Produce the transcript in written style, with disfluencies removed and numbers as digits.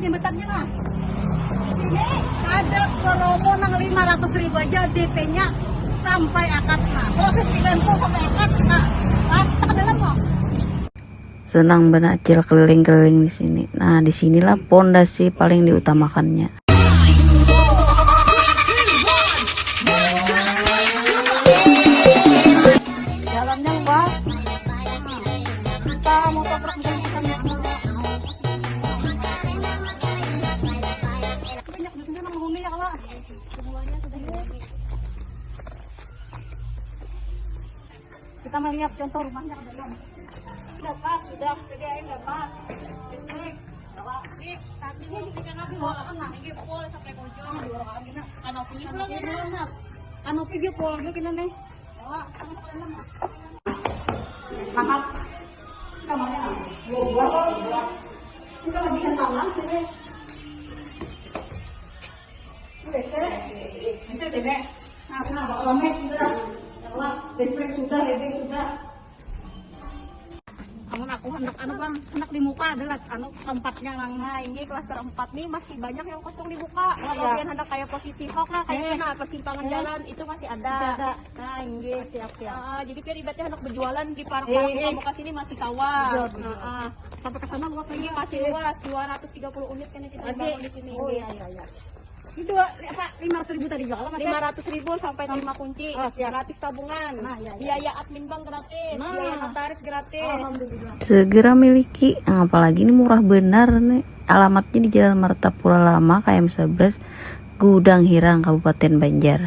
jembatannya lah. Ini ada promo nang 500.000 aja DP-nya sampai akad. Nah, proses dibantu sampai akad. Nah, ke dalam mau. Senang benacil keliling-keliling di sini. Nah, disinilah pondasi paling diutamakannya. Jalannya luas. Kita motor truk bisa banyak di sini menghuni ya kalau. Semuanya sudah ini. Kita melihat contoh rumahnya ke dalam. Dapat sudah PDAM dapat listrik dapat sip tapi ini kan aku mau kan ini full sampai pojok di orang lagi nak kanopi pulang ya nak kanopi dia full dia kena nih ya mangap kamarnya dua kita lagi hantalan sini WC sini nah kalau mes sudah ya listrik sudah lighting sudah. Aku hendak di muka adalah tempatnya lang. Nah ini klaster 4 nih masih banyak yang kosong di muka. Kalau yang hendak kayak posisi hok lah kayak persimpangan jalan itu masih ada. Nah ini siap. Jadi kan ibaratnya hendak berjualan di park muka sini masih sawah. Sampai ke sana luas Ini masih luas 230 unit kan yang kita bangun di sini. Oh iya. Itu apa 500.000 tadi jual mas? 500.000 sampai 5 kunci. Gratis tabungan. Biaya admin bank gratis. Biaya notaris gratis. Alhamdulillah. Segera miliki. Nah, apalagi ini murah benar nih. Alamatnya di Jalan Martapura Lama, KM 11, Gudang Hirang, Kabupaten Banjar.